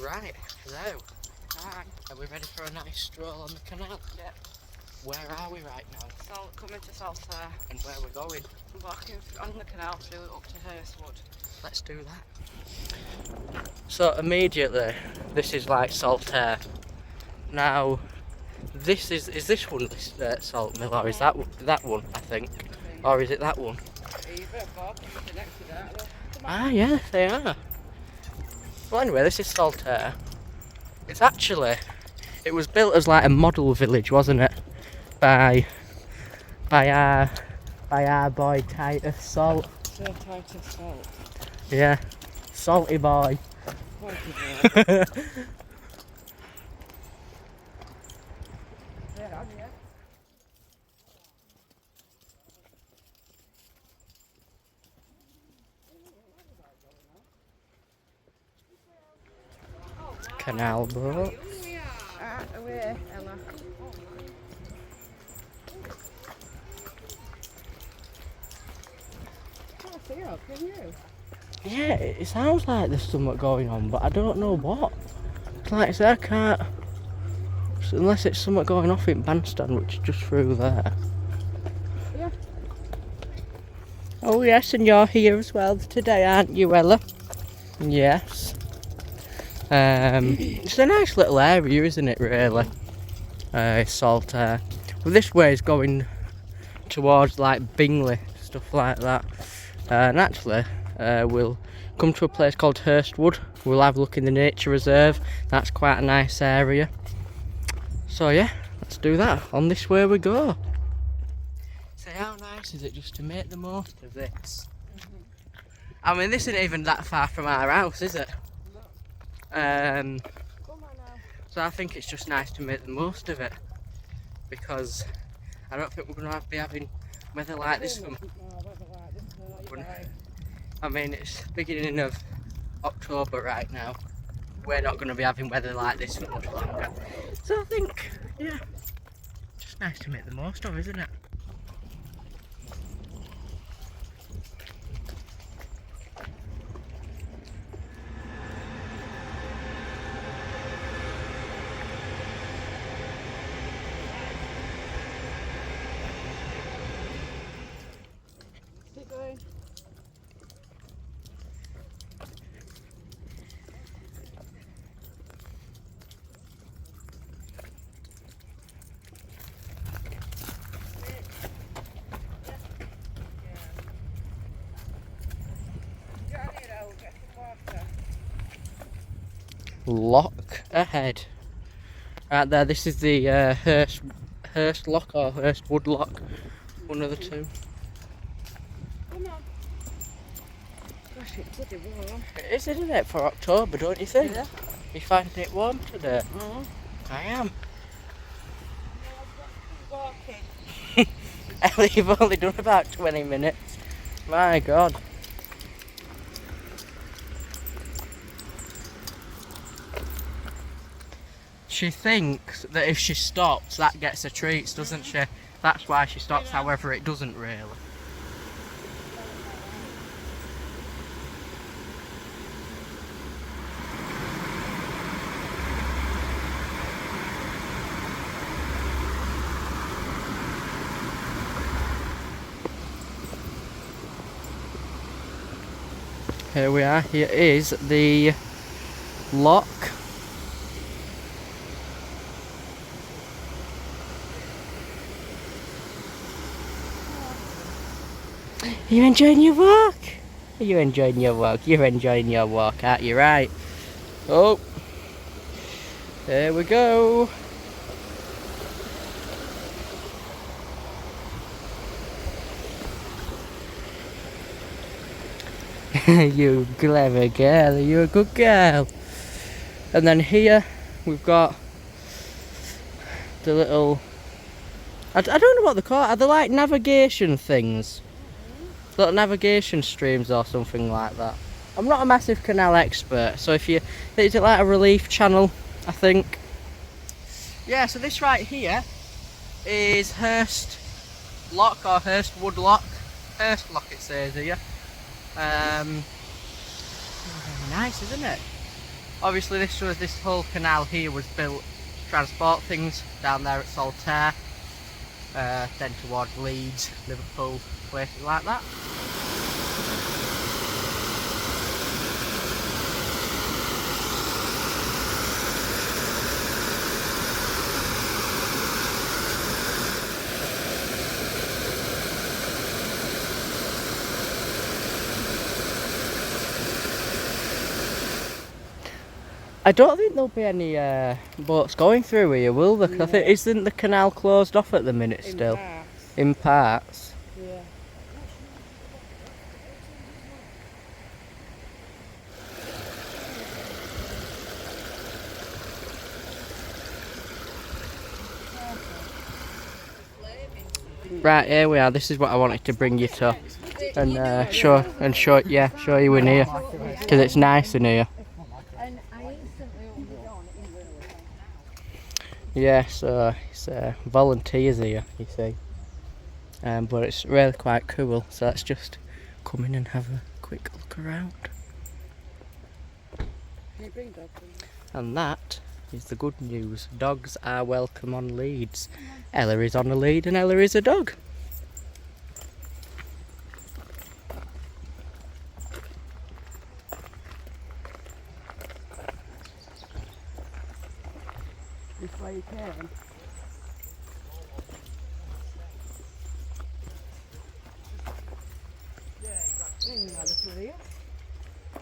Right, hello. Hi. Are we ready for a nice stroll on the canal? Yep. Where are we right now? Coming to Saltaire. And where we're going? Walking on the canal through up to Hirst. Let's do that. So immediately, this is like Saltaire. Now, this is this one, this salt mill, or is that one? I think, or is it that one? Ah, yeah, they are. Well, anyway, this is Saltaire. It's actually, it was built as like a model village, wasn't it? By our boy Titus Salt. Sir Titus Salt. Yeah, salty boy. Canal boat. Away, Ella. Can't see her, can you? Yeah, it sounds like there's something going on, but I don't know what. It's like I said, I can't. Unless it's something going off in Bandstand, which is just through there. Yeah. Oh yes, and you're here as well today, aren't you, Ella? Yes. It's a nice little area, isn't it, really? Saltaire. Well, this way is going towards like Bingley, stuff like that. And actually, we'll come to a place called Hirst. We'll have a look in the nature reserve. That's quite a nice area. So yeah, let's do that. On this way we go. So how nice is it just to make the most of this? I mean, this isn't even that far from our house, is it? So I think it's just nice to make the most of it, because I don't think we're going to be having weather like this for. I mean, it's beginning of October right now. We're not going to be having weather like this for much longer. So I think, yeah, just nice to make the most of, isn't it? Keep going. Lock ahead. Right there, this is the Hirst lock or Hirst wood lock, one of the two. Come on. Gosh, it's bloody warm. It is, isn't it, for October, don't you think? Yeah. You finding it warm today? I am. Walking. Ellie, you've only done about 20 minutes. My God. She thinks that if she stops, that gets her treats, doesn't she? That's why she stops, however it doesn't really. Here we are, here is the lock. Are you enjoying your walk? Are you enjoying your walk? You're enjoying your walk, aren't you? Right. Oh. There we go. You clever girl, you're a good girl. And then here we've got the little, I don't know what they're called. Are they like navigation things? Little navigation streams or something like that. I'm not a massive canal expert, so is it like a relief channel, I think? Yeah, so this right here is Hirst lock or Hirst wood lock. Hirst lock it says here. Very nice, isn't it? Obviously this whole canal here was built to transport things down there at Saltaire, then towards Leeds, Liverpool, places like that. I don't think there'll be any boats going through here, will there? No. I think, isn't the canal closed off at the minute still? parts. In parts. Yeah. Right, here we are. This is what I wanted to bring you to, and show you in here, because it's nice in here. And I instantly opened it on it. Yeah, so it's volunteers here, you see, but it's really quite cool. So let's just come in and have a quick look around. Can you bring dogs in? And that is the good news. Dogs are welcome on Leeds. Ella is on a lead and Ella is a dog. This way you can.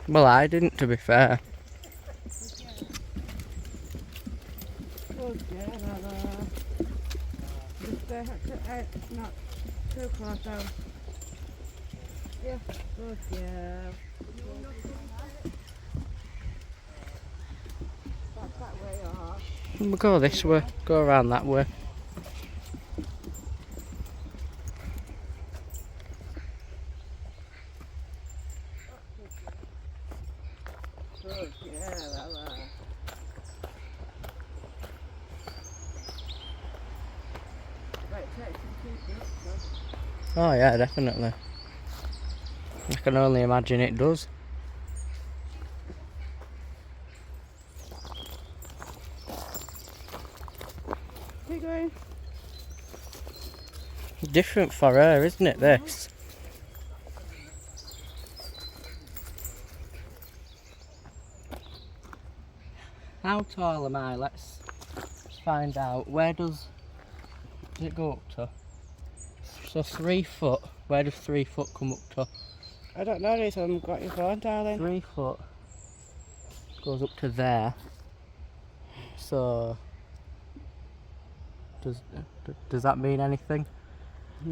Well, I didn't, to be fair. Not too close though. Yeah, good girl. That's that way, We'll go this way, go around that way. Good girl, Ella. Right, take some keepers. Oh yeah, definitely. I can only imagine it does. Keep going. Different for her, isn't it, this? How tall am I? Let's find out. Where does it go up to? So 3 foot. Where does 3 foot come up to? I don't know this, I haven't got your phone, darling. 3 foot goes up to there. So does that mean anything?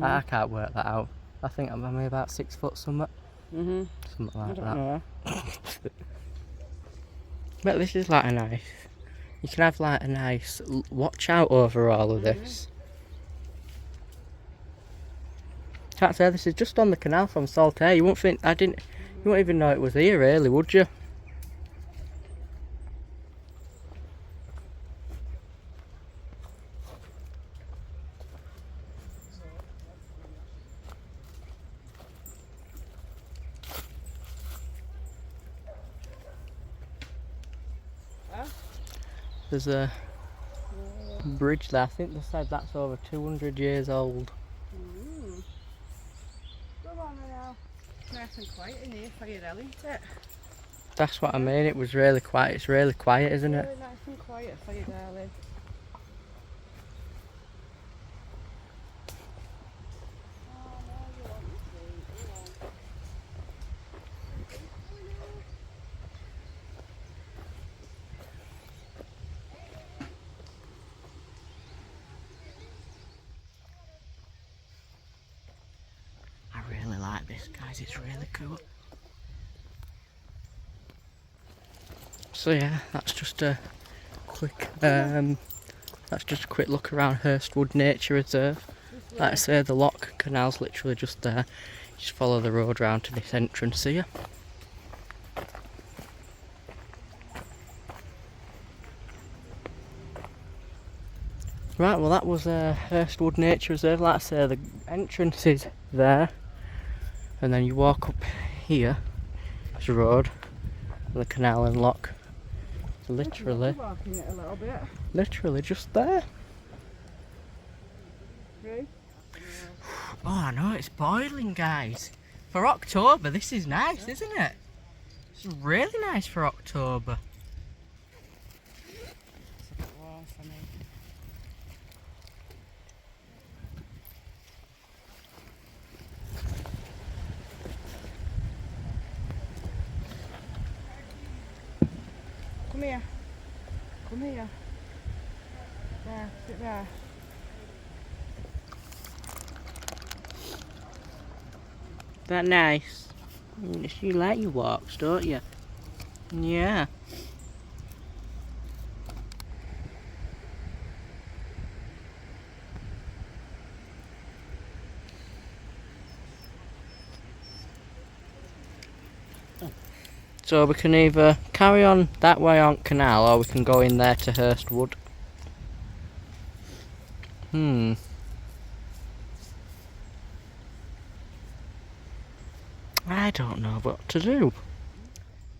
I can't work that out. I think I'm only about 6 foot something. Something I like don't that. know. But this is like a nice. You can have like a nice watch out over all of this. Can't say this is just on the canal from Saltaire. You won't think you won't even know it was here, really, would you? There's a bridge there. I think they said that's over 200 years old. Come on now. Nice and quiet in here for your Ellie, isn't it? That's what I mean. It was really quiet. It's really quiet, isn't it? Really nice and quiet for you, darling. I really like this, guys. It's really cool. So yeah, that's just a quick look around Hirst Wood Nature Reserve. Like I say, the lock canal's literally just there. Just follow the road round to this entrance here. Right, well that was Hirst Wood Nature Reserve. Like I say, the entrance is there, and then you walk up here, there's a road, and the canal and lock Literally. Walking it a little bit. Literally just there. Right? Oh, I know, it's boiling, guys. For October, this is nice, isn't it? It's really nice for October. It's a bit warm for me. Come here. Come here. There, sit there. That nice? You like your walks, don't you? Yeah. So we can either carry on that way on Canal, or we can go in there to Hirst Wood. I don't know what to do.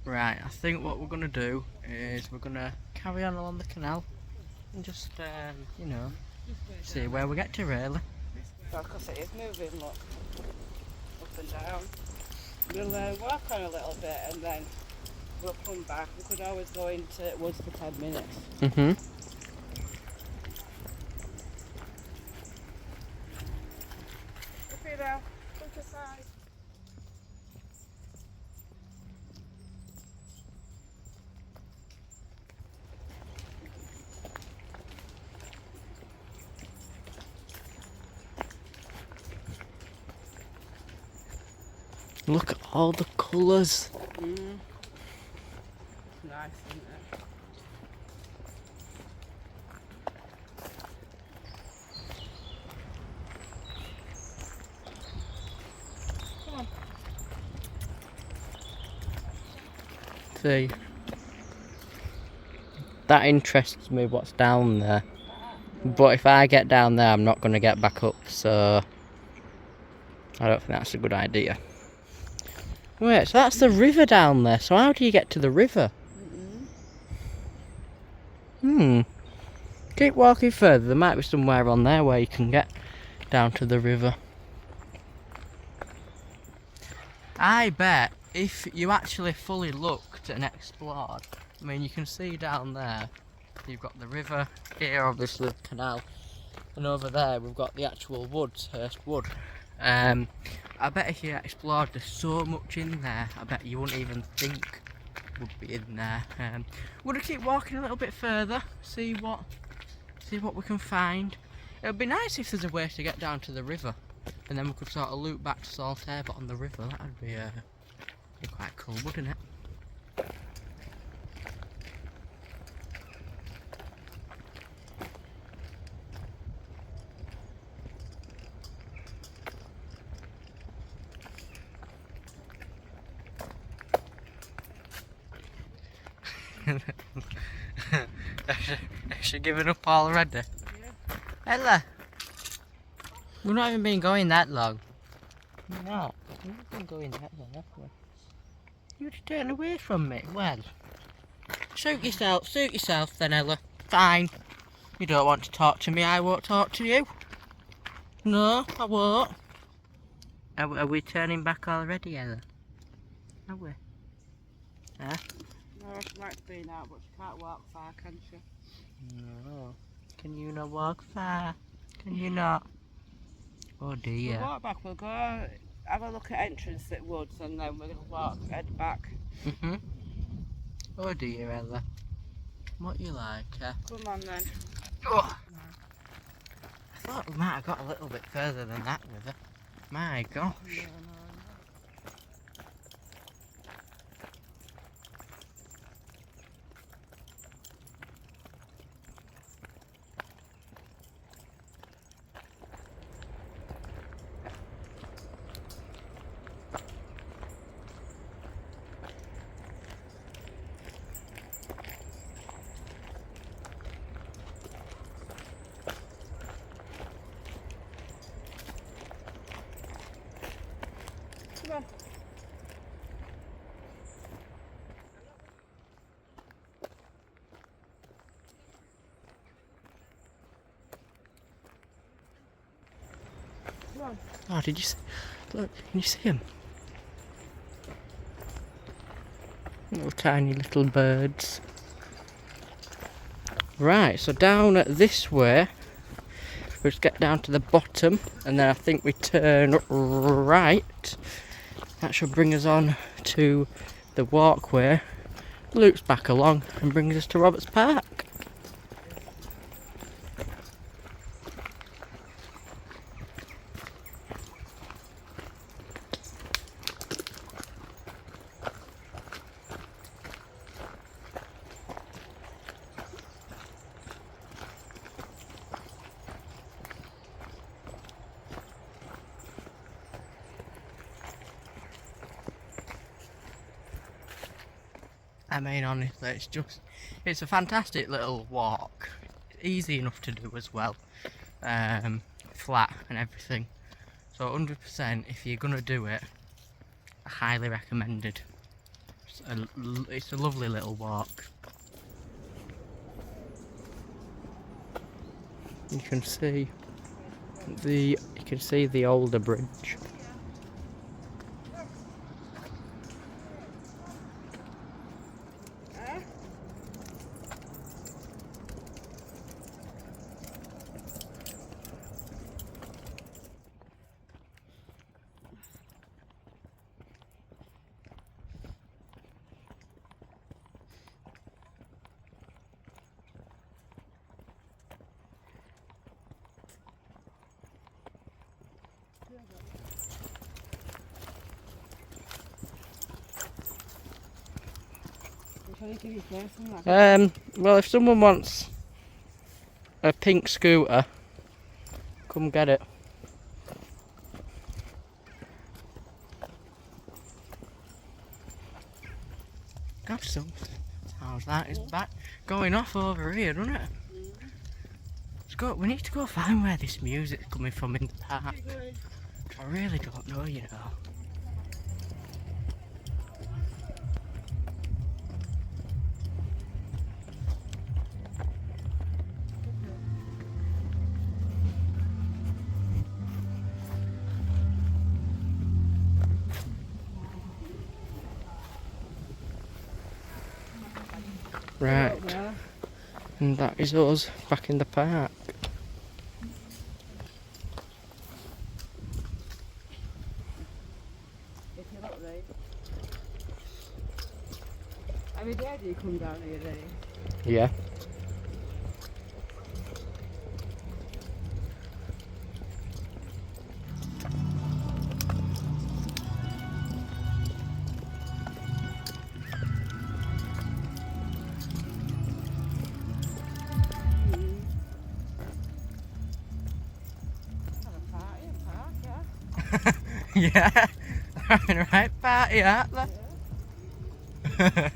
Right, I think what we're going to do is we're going to carry on along the canal and just, you know, see where we get to, really. Because it is moving, look. Up and down. We'll walk on a little bit and then we'll come back. We could always go into woods for 10 minutes. Mm-hmm. Up here now. Come to the side. Look at all the colours. Nice, isn't it? Come on. See, that interests me what's down there. But if I get down there, I'm not going to get back up, so I don't think that's a good idea. Wait, so that's the river down there. So how do you get to the river? Keep walking further. There might be somewhere on there where you can get down to the river. I bet if you actually fully looked and explored, I mean, you can see down there, you've got the river, here obviously the canal, and over there we've got the actual woods, Hirst Wood. I bet if you explored, there's so much in there, I bet you wouldn't even think would be in there. We're gonna keep walking a little bit further, see what we can find. It would be nice if there's a way to get down to the river, and then we could sort of loop back to Saltaire, but on the river. That would be quite cool, wouldn't it? Has she given up already? Yeah. Ella, we've not even been going that long. No, we've not been going that long, have we? You're just turning away from me. Well, suit yourself then, Ella. Fine. You don't want to talk to me, I won't talk to you. No, I won't. Are we turning back already, Ella? Are we? Huh? No, she likes being out, but she can't walk far, can she? No. Can you not walk far? Can you not? Oh dear. We'll walk back, we'll go have a look at entrance at woods and then we're going to head back. Oh dear, Ella. What you like, Come on then. Oh. I thought we might have got a little bit further than that with her. My gosh. No. Come on. Oh, did you see? Look, can you see him? Little tiny little birds. Right, so down this way, we just get down to the bottom, and then I think we turn right. That should bring us on to the walkway, loops back along, and brings us to Roberts Park. I mean, honestly, it's a fantastic little walk. Easy enough to do as well. Flat and everything. So 100%, if you're gonna do it, I highly recommended. It's a lovely little walk. You can see the older bridge. Well, if someone wants a pink scooter, come get it. Gosh, so how's that? It's back going off over here, doesn't it? We need to go find where this music's coming from in the park. I really don't know, you know. Right, and that is us back in the park. If you look right. Every day do you come down here, do you? Yeah. Yeah, having a right party, aren't they? Yeah.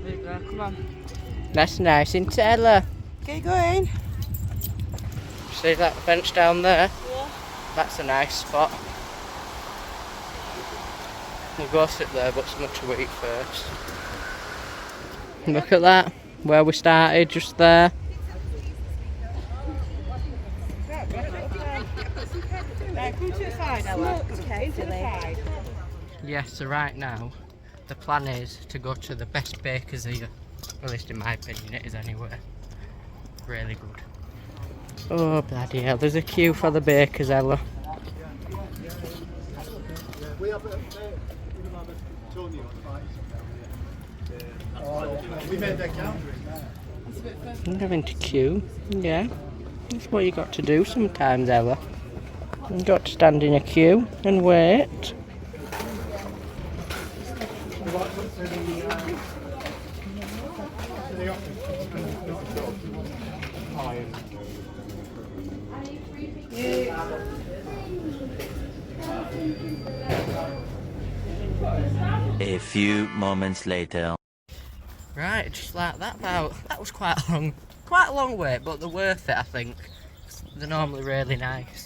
There you go, come on. That's nice, isn't it, Ella? Okay, going. See that bench down there? Yeah. That's a nice spot. We'll go sit there, but something to eat first. Look at that, where we started, just there. Come to the side, Ella. Okay, to the side. Yes, so right now, the plan is to go to the best bakers here. At least in my opinion, it is anyway. Really good. Oh, bloody hell, there's a queue for the bakers, Ella. I'm having to queue, yeah. That's what you got to do sometimes, Ella. You got to stand in a queue and wait. A few moments later. Right, just like that. That was quite a long wait, but they're worth it, I think. They're normally really nice.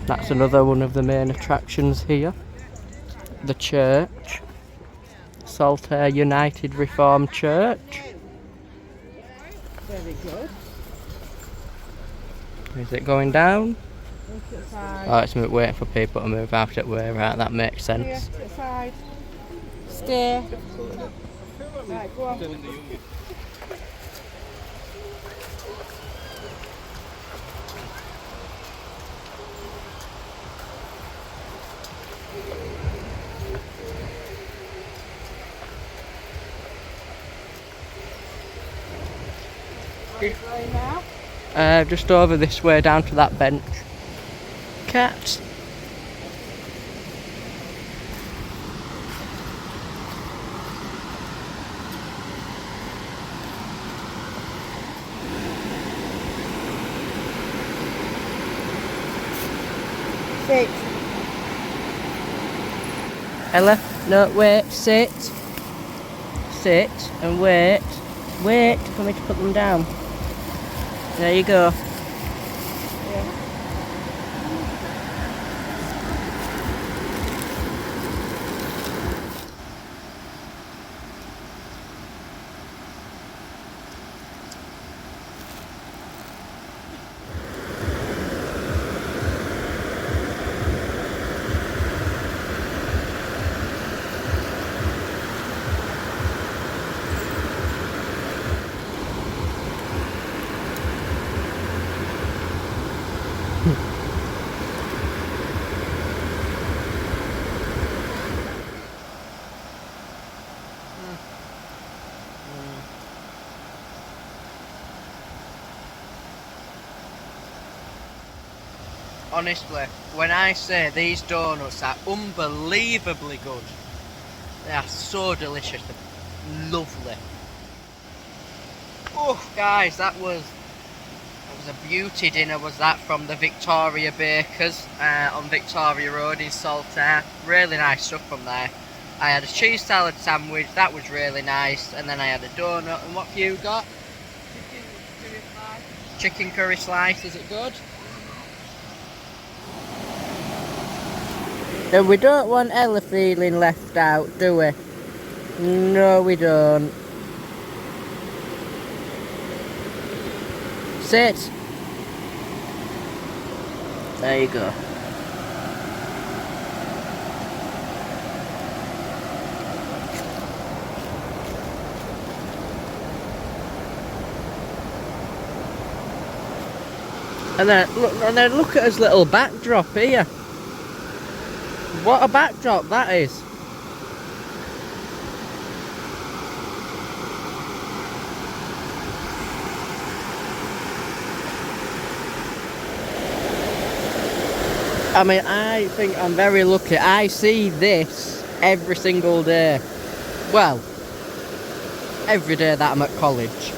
That's another one of the main attractions here. The church. Saltaire United Reformed Church. Very good. Is it going down? Look at the side. Oh, it's waiting for people to move out of the way, right? That makes Here, sense. to the side. Stay. Right, go on. Where are you going now? Just over this way down to that bench. Cats. Sit. Ella, no, wait, sit. Sit and wait. Wait for me to put them down. There you go. Yeah. Honestly, when I say these donuts are unbelievably good, they are so delicious, they're lovely. Oh, guys, that was a beauty dinner, was that, from the Victoria Bakers on Victoria Road in Saltaire. Really nice stuff from there. I had a cheese salad sandwich, that was really nice, and then I had a donut. And what have you got? Chicken curry slice. Chicken curry slice, is it good? And we don't want Ella feeling left out, do we? No, we don't. Sit. There you go. And then look at his little backdrop here. What a backdrop that is. I mean, I think I'm very lucky. I see this every single day. Well, every day that I'm at college.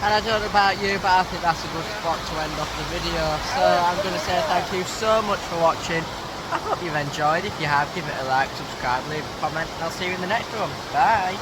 And I don't know about you, but I think that's a good spot to end off the video. So I'm going to say thank you so much for watching. I hope you've enjoyed. If you have, give it a like, subscribe, leave a comment, and I'll see you in the next one. Bye.